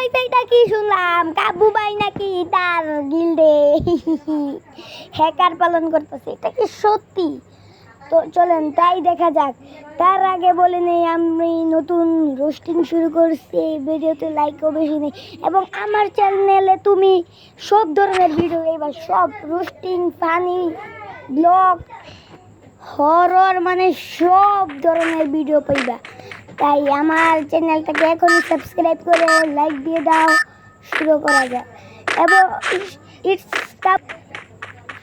হয়েছে এটা কি শুনলাম? কাবু ভাই নাকি তার গিল্ডে হ্যাকার পালন করতেছে, এটা কি সত্যি? তো চলেন তাই দেখা যাক। তার আগে বলে নেই, আমি নতুন রোস্টিং শুরু করছি, এই ভিডিওতে লাইকও বেশি নেই এবং আমার চ্যানেলে তুমি সব ধরনের ভিডিও এবার সব রোস্টিং, ফানি, ব্লগ, হরর মানে সব ধরনের ভিডিও পাইবা। তাই আমার চ্যানেলটাকে এখনই সাবস্ক্রাইব করে লাইক দিয়ে দাও। শুরু করা যাক। এবং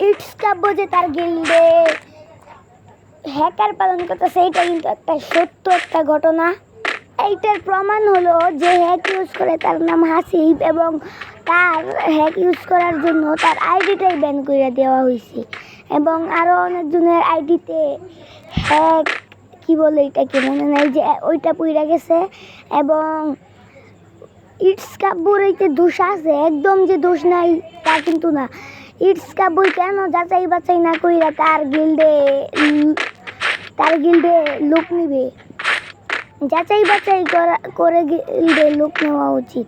ইটস কাব্য যে তার গিল্ডে হ্যাকার পালন করতেছে, এইটা কিন্তু একটা সত্য একটা ঘটনা। এইটার প্রমাণ হলো যে হ্যাক ইউজ করে, তার নাম হাসিব, এবং তার হ্যাক ইউজ করার জন্য তার আইডিটাই ব্যান করে দেওয়া হয়েছে এবং আরও অনেকজনের আইডিতে হ্যাক কি বলে এটাকে মনে নাই যে ওইটা পুইরা গেছে। এবং ইটস কাব্যর এইতে দোষ আছে, একদম যে দোষ নাই তা কিন্তু না। ইটস কাব্য কেন যাচাই বাছাই না কইরা তার গিল্ডে লোক নিবে? যাচাই বাছাই করে গিল্ডে লোক নেওয়া উচিত।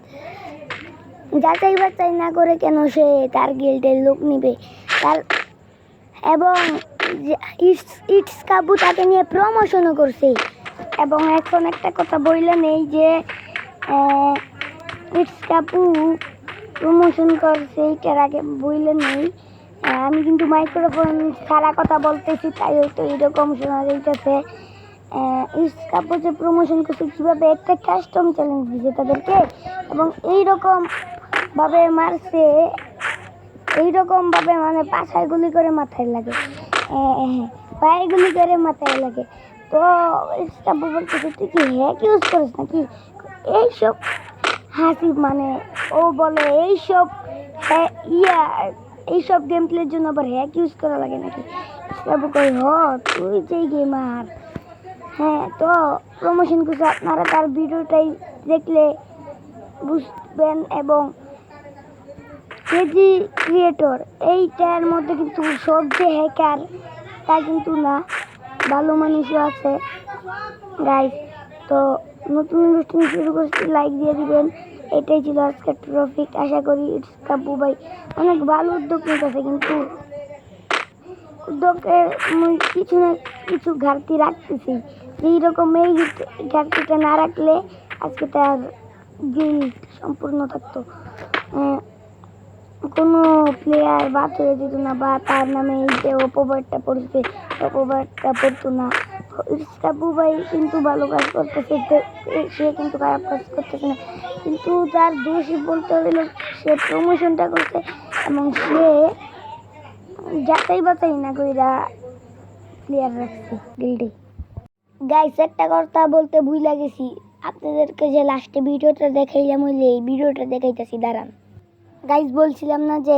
যাচাই বাছাই না করে কেন সে তার গিল্ডে লোক নিবে? তার এবং ইটস কাব্য তাকে নিয়ে প্রমোশনও করছে। এবং এখন একটা কথা বইলে নেই যে ইটস কাব্য প্রমোশন করছে, এইটার আগে বইলে নেই। আমি কিন্তু মাইক্রোফোন ছাড়া কথা বলতেছি, তাই হয়তো এরকম শোনা যাইতেছে। ইটস কাব্য যে প্রমোশন করছে কীভাবে, একটা কাস্টম চ্যালেঞ্জ দিয়েছে তাদেরকে এবং এইরকমভাবে মারছে, এইরকমভাবে মানে পাছায় গুলি করে মাথায় লাগে, পায়ে গুলি করে মাথায় লাগে। তো ইটস কাব্য বলতেছে তুই কি হ্যাক ইউজ করিস নাকি? এইসব হাসিব মানে ও বলে এইসব এইসব গেম প্লের জন্য আবার হ্যাক ইউজ করা লাগে নাকি? বাবু কই তুই যেই গেমার। হ্যাঁ, তো প্রমোশন করছে, আপনারা তার ভিডিওটাই দেখলে বুঝবেন। এবং কেজি ক্রিয়েটর এইটার মধ্যে কিন্তু সব যে হ্যাকার তা কিন্তু না, ভালো মানুষও আছে গাইস। তো নতুন অনুষ্ঠান শুরু করছি, লাইক দিয়ে দিবেন। এটাই ছিল আজকের টপিক। আশা করি ইটস কাব্বু ভাই অনেক ভালো উদ্যোগ নিতেছে, কিন্তু উদ্যোগের কিছু না কিছু ঘাটতি রাখতেছি। এইরকম এই ঘাটতিটা না রাখলে আজকে তার গিল্ড সম্পূর্ণ থাকতো, কোনো প্লেয়ার বাদ হয়ে যেত না, বা তার নামে এই যে অপবাদটা পড়ছে অপবাদটা পড়তো না। ইটস কাব্বু ভাই কিন্তু ভালো কাজ করতেছে, সে কিন্তু খারাপ কাজ করতেছে না, কিন্তু তার দোষী বলতে হলো সে প্রমোশনটা করছে এবং সে যাচাই বাছাই না কইরা প্লেয়ার রাখছে গিল্ডে। গাইস একটা কথা বলতে ভুলে গেছি, আপনাদেরকে যে লাস্টে ভিডিওটা দেখাইলাম হইলে এই ভিডিওটা দেখাইতেছি, দাঁড়ান। গাইস বলছিলাম না যে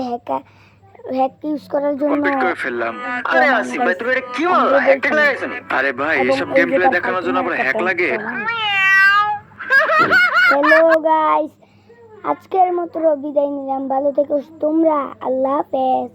হ্যাক ইউজ করার জন্য করে ফেললাম। আরে আসিফ ভাই তুমি এটা কি বললা? হ্যাক লাগাইছেন? আরে ভাই এসব গেম প্লে দেখানোর জন্য আবার হ্যাক লাগে? হ্যালো গাইস, আজকের মতো বিদায় নিলাম। ভালো থেকো তোমরা, আল্লাহ হাফেজ।